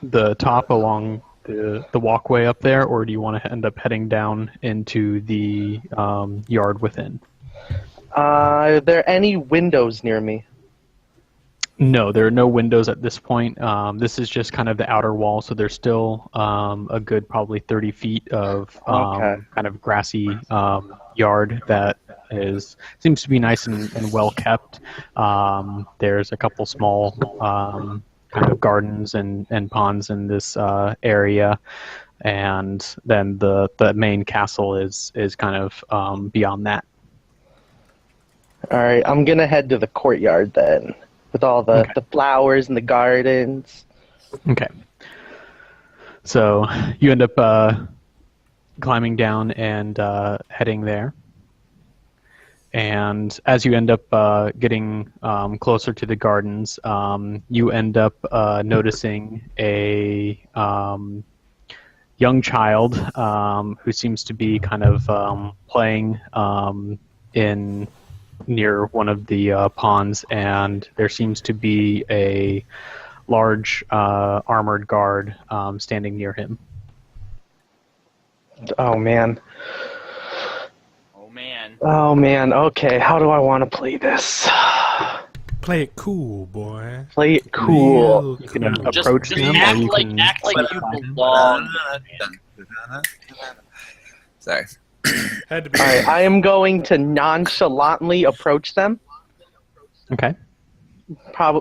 The top along the walkway up there, or do you want to end up heading down into the yard within? Are there any windows near me? No, there are no windows at this point. This is just kind of the outer wall, so there's still a good probably 30 feet of kind of grassy yard that seems to be nice and well kept. There's a couple small kind of gardens and ponds in this area, and then the main castle is kind of beyond that. All right, I'm gonna head to the courtyard then, with all the flowers and the gardens. Okay. So you end up climbing down and heading there. And as you end up getting closer to the gardens, you end up noticing a young child who seems to be kind of playing near one of the ponds, and there seems to be a large armored guard standing near him. Oh, man. Oh man, okay, how do I want to play this? Play it cool, boy. Play it cool. Real You can cool. approach them, or you can... act like you belong. Sorry. Had to be. Alright, I am going to nonchalantly approach them. Okay.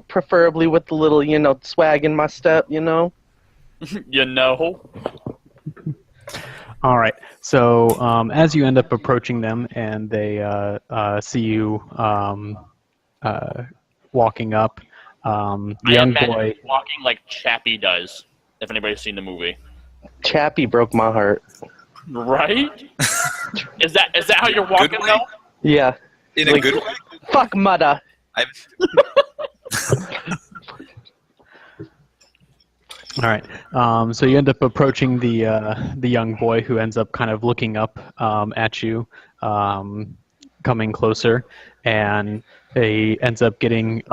Preferably with the little, swag in my step, You know. All right. So as you end up approaching them and they see you walking up, the young boy... walking like Chappie does, if anybody's seen the movie. Chappie broke my heart. Right? Is that how you're walking, though? Yeah. In a good way? Fuck mudda. All right. So you end up approaching the young boy, who ends up kind of looking up at you, coming closer, and he ends up getting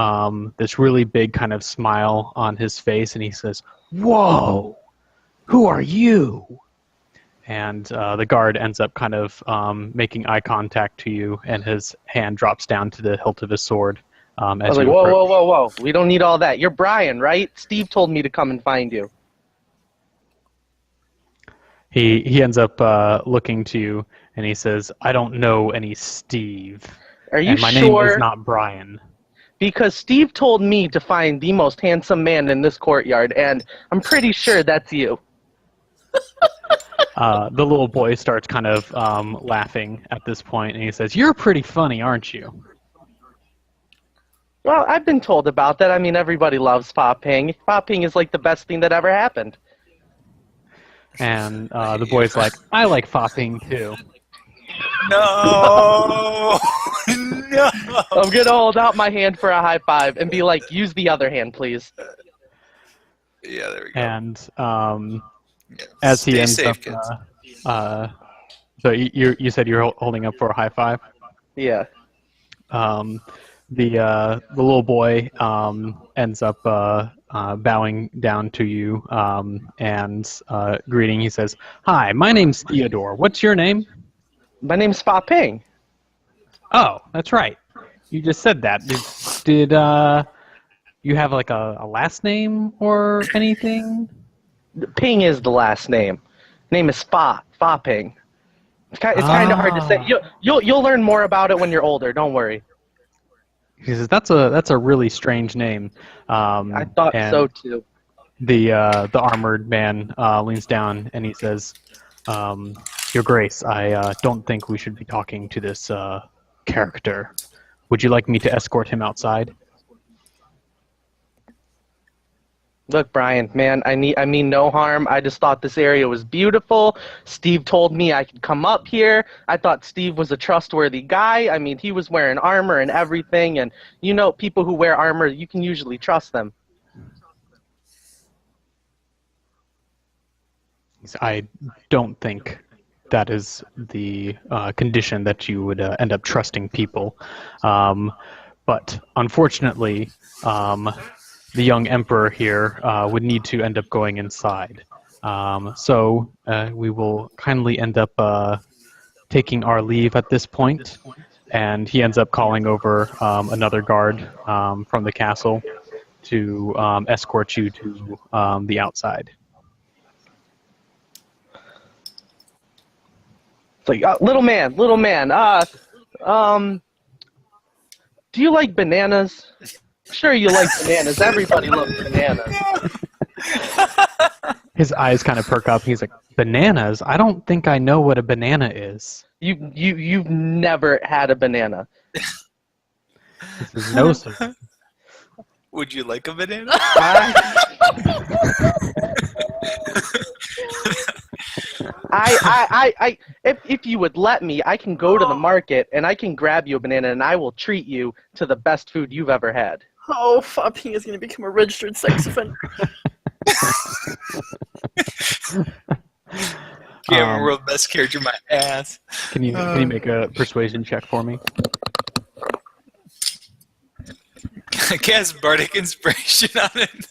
this really big kind of smile on his face, and he says, "Whoa, who are you?" And the guard ends up kind of making eye contact to you, and his hand drops down to the hilt of his sword. I was like, whoa. We don't need all that. You're Brian, right? Steve told me to come and find you. He ends up looking to you, and he says, "I don't know any Steve. Are you and my sure? name is not Brian." Because Steve told me to find the most handsome man in this courtyard, and I'm pretty sure that's you. The little boy starts kind of laughing at this point, and he says, "You're pretty funny, aren't you?" Well, I've been told about that. I mean, everybody loves Fa Ping. Fa Ping is like the best thing that ever happened. And the boy's like, "I like Fa Ping too." No! No! I'm going to hold out my hand for a high five and be like, use the other hand, please. Yeah, there we go. And as he Stay ends safe, up... so you said you're holding up for a high five? Yeah. The little boy ends up bowing down to you and greeting. He says, "Hi, my name's Theodore. What's your name?" My name's Fa Ping. Oh, that's right. You just said that. Did you have like a last name or anything? Ping is the last name. Name is Fa Ping. It's kind of hard to say. You'll learn more about it when you're older. Don't worry. He says, "That's a really strange name." I thought so too. The armored man leans down and he says, "Your Grace, I don't think we should be talking to this character. Would you like me to escort him outside?" Look, Brian, man, I mean no harm. I just thought this area was beautiful. Steve told me I could come up here. I thought Steve was a trustworthy guy. I mean, he was wearing armor and everything, and people who wear armor, you can usually trust them. I don't think that is the condition that you would end up trusting people. But unfortunately, the young emperor here would need to end up going inside. So we will kindly end up taking our leave at this point, and he ends up calling over another guard from the castle to escort you to the outside. It's like, little man, do you like bananas? Sure you like bananas. Everybody loves bananas. His eyes kind of perk up. He's like, bananas? I don't think I know what a banana is. You've never had a banana. This is no, sir. Would you like a banana? If you would let me, I can go to the market and I can grab you a banana and I will treat you to the best food you've ever had. Oh, Fopping is going to become a registered sex offender. Camera world best character, my ass. Can you make a persuasion check for me? Cast bardic inspiration on it.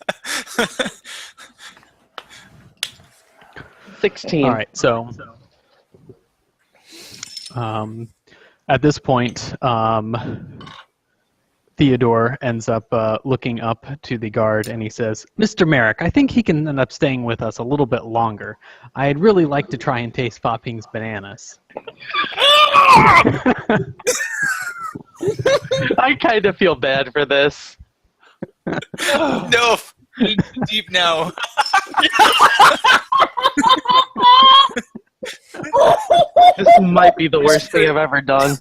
16. All right, so at this point, Theodore ends up looking up to the guard and he says, "Mr. Merrick, I think he can end up staying with us a little bit longer. I'd really like to try and taste Fopping's bananas." I kind of feel bad for this. No, deep now. This might be the worst thing I've ever done.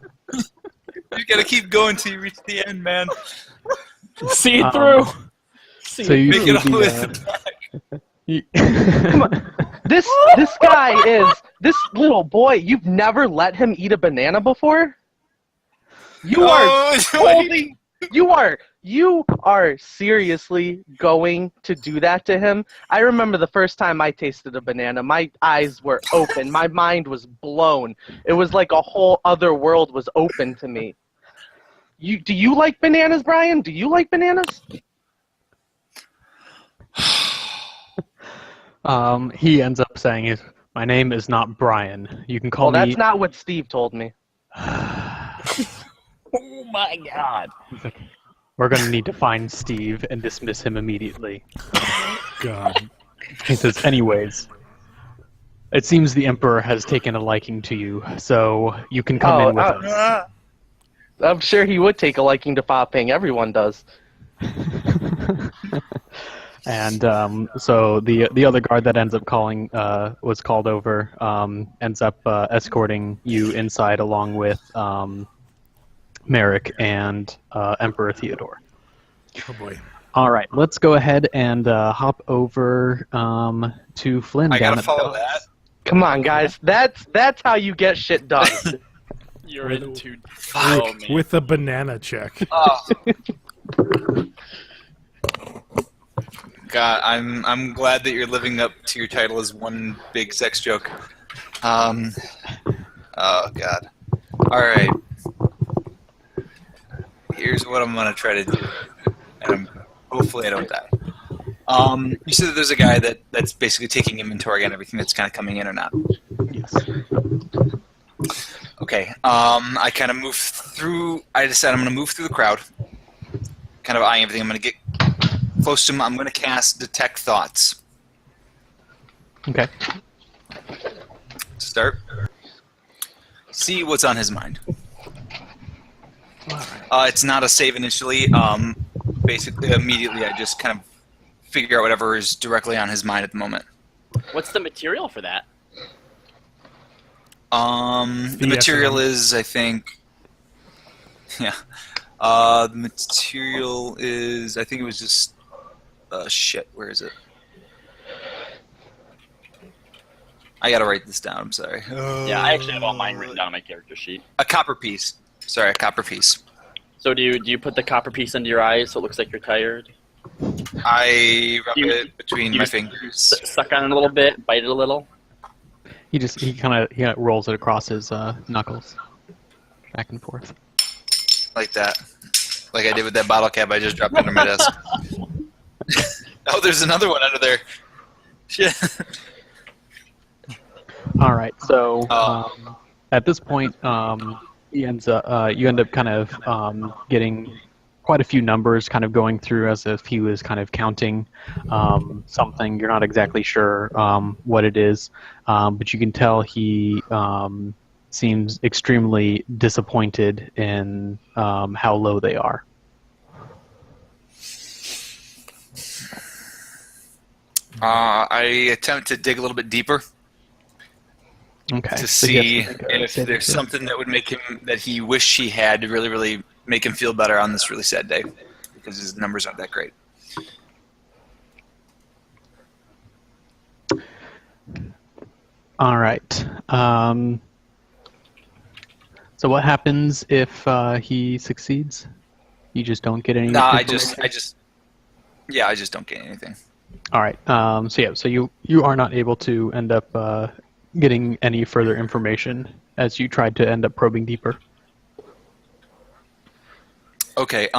You gotta keep going till you reach the end, man. See it through. So you Make see it all with the, Come on. This guy is this little boy. You've never let him eat a banana before? You are holding. You are seriously going to do that to him? I remember the first time I tasted a banana, my eyes were open. My mind was blown. It was like a whole other world was open to me. Do you like bananas, Brian? Do you like bananas? he ends up saying, "My name is not Brian. You can call Well, me..." that's not what Steve told me. Oh my god. "We're going to need to find Steve and dismiss him immediately." God. He says, "Anyways, it seems the Emperor has taken a liking to you, so you can come in with us." I'm sure he would take a liking to Fopping. Everyone does. And so the other guard that ends up was called over, ends up escorting you inside along with Merrick and Emperor Theodore. Oh boy. All right, let's go ahead and hop over to Flynn. I down gotta at follow the that. Come on, guys. That's how you get shit done. You're in too. Oh, man. With a banana check. Oh. God, I'm glad that you're living up to your title as one big sex joke. Oh God. All right. Here's what I'm gonna try to do, and hopefully I don't die. You said that there's a guy that's basically taking inventory on everything that's kind of coming in or not. Yes. Okay. I kind of move through. I decide I'm gonna move through the crowd, kind of eyeing everything. I'm gonna get close to him. I'm gonna cast Detect Thoughts. Okay. Start. See what's on his mind. It's not a save initially. Basically, immediately I just kind of figure out whatever is directly on his mind at the moment. What's the material for that? The material is, I think... Yeah. The material is... I think it was just... shit, where is it? I gotta write this down, I'm sorry. Yeah, I actually have all mine written down on my character sheet. A copper piece. Sorry, a copper piece. So do you put the copper piece under your eyes so it looks like you're tired? I rub it between my fingers. Suck on it a little bit, bite it a little? He kind of rolls it across his knuckles, back and forth. Like that. Like I did with that bottle cap I just dropped under my desk. Oh, there's another one under there. Shit. All right. So at this point, you end up kind of getting quite a few numbers kind of going through as if he was kind of counting something. You're not exactly sure what it is, but you can tell he seems extremely disappointed in how low they are. I attempt to dig a little bit deeper. Okay. To see if there's something that would make him, that he wished he had to really, really make him feel better on this really sad day, because his numbers aren't that great. All right. So what happens if he succeeds? You just don't get any. No, I just don't get anything. All right. So you are not able to end up getting any further information as you tried to end up probing deeper. Okay.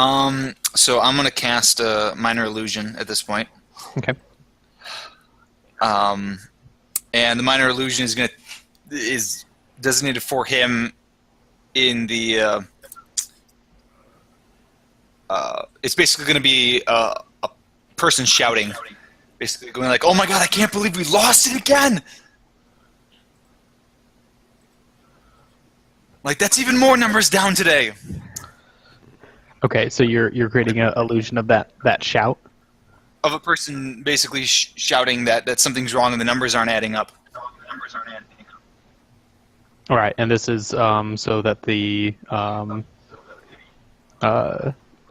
So I'm gonna cast a minor illusion at this point. Okay. And the minor illusion is designated for him in the. It's basically going to be a person shouting, basically going like, "Oh my God, I can't believe we lost it again!" Like that's even more numbers down today. Okay, so you're creating an illusion of that shout. Of a person basically shouting that something's wrong and the numbers aren't adding up. All right, and this is so that the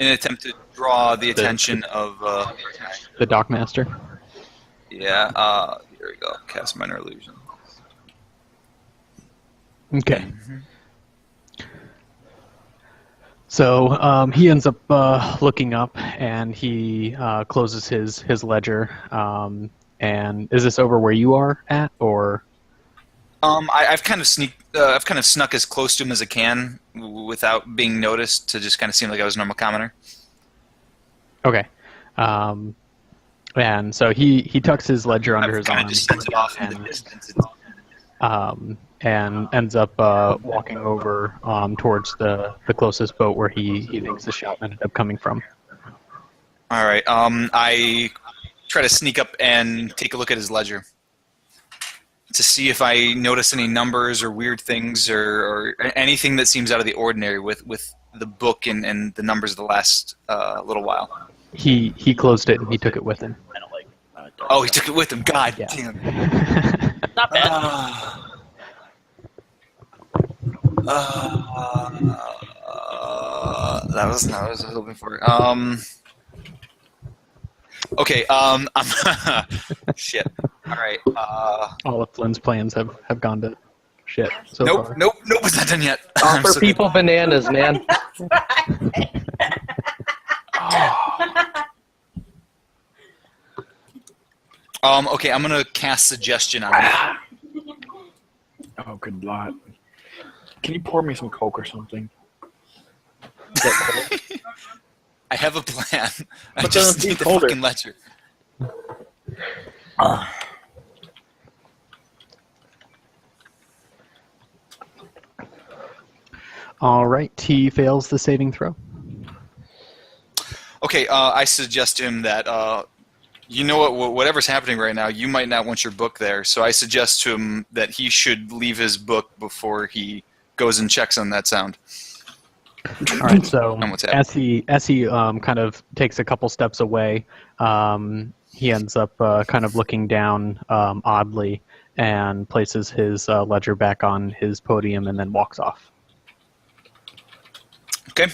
in an attempt to draw the attention of the Dockmaster. Yeah. Here we go. Cast minor illusion. Okay. So he ends up looking up, and he closes his ledger. And is this over where you are at, or? I've kind of snuck as close to him as I can without being noticed to just kind of seem like I was a normal commoner. Okay. And so he tucks his ledger under his arm. Just sends it off in the distance. And ends up walking over towards the closest boat where he thinks the shout ended up coming from. All right. I try to sneak up and take a look at his ledger to see if I notice any numbers or weird things or anything that seems out of the ordinary with the book and the numbers of the last little while. He closed it and he took it with him. I don't like. Oh, he took it with him. God Yeah. damn. Not bad. That was not what I was hoping for. Okay. Shit. All right. All of Flynn's plans have gone to shit so far. Nope. It's not done yet. Offer people bananas, man. Okay, I'm gonna cast suggestion on him. Oh, good lot. Can you pour me some Coke or something? I have a plan. I But just then need it's the colder. fucking ledger. All right, he fails the saving throw. Okay, I suggest to him that you know what? Whatever's happening right now, you might not want your book there. So I suggest to him that he should leave his book before he goes and checks on that sound. All right, so And what's happening? as he kind of takes a couple steps away, he ends up kind of looking down oddly and places his ledger back on his podium and then walks off. Okay.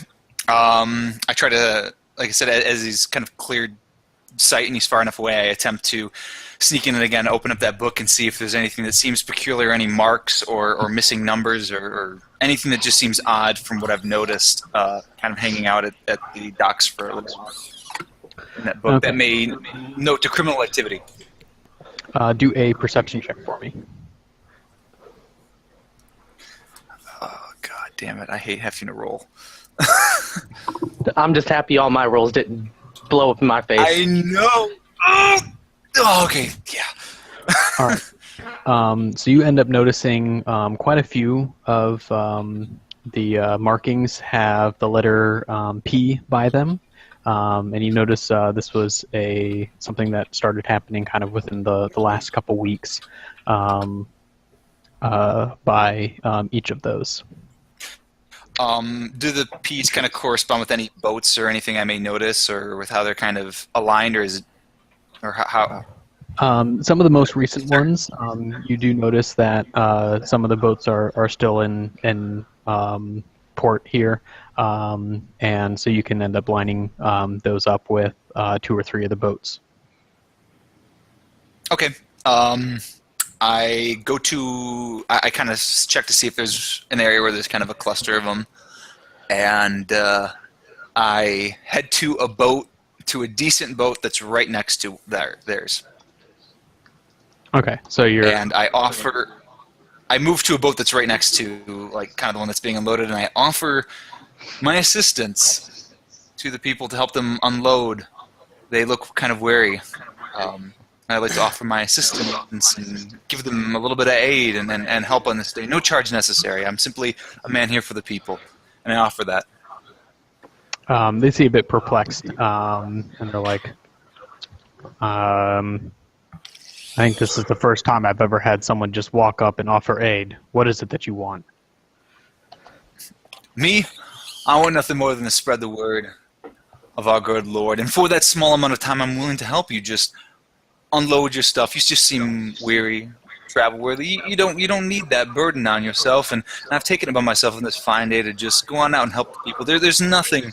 I try to, like I said, as he's kind of cleared sight and he's far enough away, I attempt to sneak in and again open up that book and see if there's anything that seems peculiar, any marks or missing numbers or anything that just seems odd from what I've noticed kind of hanging out at the docks for a little while in that book that may note to criminal activity. Do a perception check for me. damn it! I hate having to roll. I'm just happy all my rolls didn't blow up in my face. I know. Oh, okay, yeah. All right. So you end up noticing quite a few of the markings have the letter P by them, and you notice this was something that started happening kind of within the last couple weeks by each of those. Do the P's kind of correspond with any boats or anything I may notice, or with how they're kind of aligned, or is it, or how? Some of the most recent ones, you do notice that some of the boats are still in port here, and so you can end up lining those up with 2 or 3 of the boats. Okay. I kind of check to see if there's an area where there's kind of a cluster of them, and I head to a decent boat that's right next to theirs. Okay, so I move to a boat that's right next to, like, kind of the one that's being unloaded, and I offer my assistance to the people to help them unload. They look kind of wary. I'd like to offer my assistance and give them a little bit of aid and help on this day. No charge necessary. I'm simply a man here for the people, and I offer that. They seem a bit perplexed, and they're like, I think this is the first time I've ever had someone just walk up and offer aid. What is it that you want? Me? I want nothing more than to spread the word of our good Lord. And for that small amount of time, I'm willing to help you. Just unload your stuff. You just seem weary, travel worthy. You don't need that burden on yourself. And I've taken it upon myself on this fine day to just go on out and help the people. There's nothing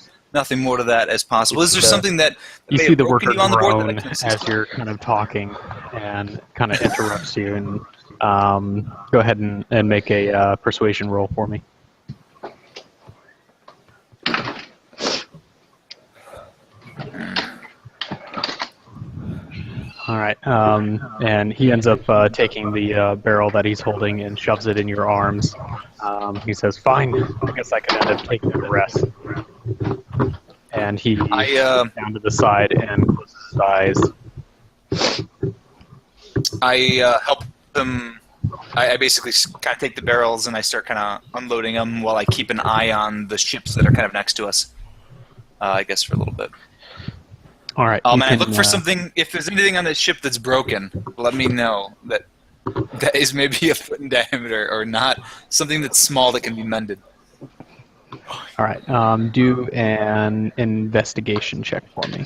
more to that as possible. Is there something that you may see have the worker broken you on the board that I groan can assist as with? you're kind of talking and kind of interrupts you, and go ahead and make a persuasion roll for me. All right, and he ends up taking the barrel that he's holding and shoves it in your arms. He says, "Fine, I guess I can end up taking the rest." And he goes down to the side and closes his eyes. I help them. I basically kind of take the barrels and I start kind of unloading them while I keep an eye on the ships that are kind of next to us. I guess for a little bit. All right. And I look for something. If there's anything on the ship that's broken, let me know that is maybe a foot in diameter or not. Something that's small that can be mended. All right. Do an investigation check for me.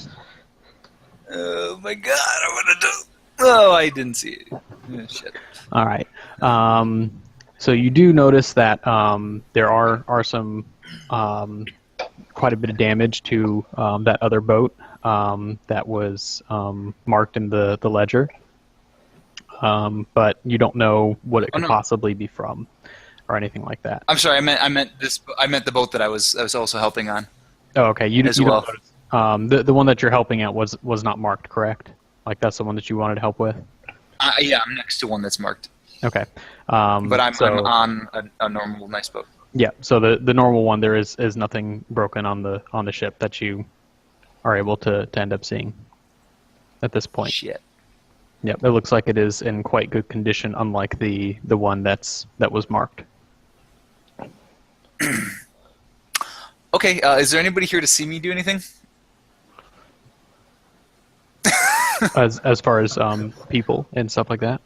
Oh my God! I'm gonna do. Oh, I didn't see it. Oh, shit. All right. So you do notice that there are some quite a bit of damage to that other boat that was marked in the ledger, but you don't know what it could possibly be from, or anything like that. I'm sorry. I meant the boat that I was also helping on. Oh, okay. You as well. Don't notice. The one that you're helping at was not marked, correct? Like that's the one that you wanted help with. Yeah, I'm next to one that's marked. Okay. But I'm on a normal, nice boat. Yeah. So the normal one, there is nothing broken on the ship that you are able to end up seeing at this point. Shit. Yep. It looks like it is in quite good condition, unlike the one that was marked. Okay. Is there anybody here to see me do anything? as far as people and stuff like that.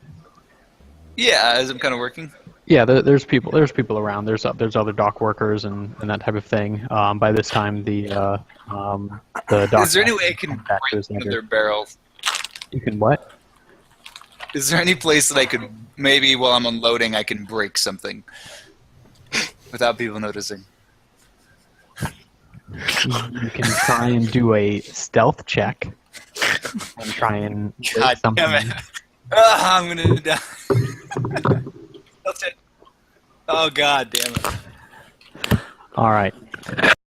Yeah, as I'm kind of working. Yeah, there's people around. There's other dock workers and that type of thing. By this time, the dock. Is there any way I can break one of their barrels? You can what? Is there any place that I could maybe while I'm unloading I can break something without people noticing? You can try and do a stealth check and try and God something. damn it! I'm gonna die. That's it. Oh God damn it! All right.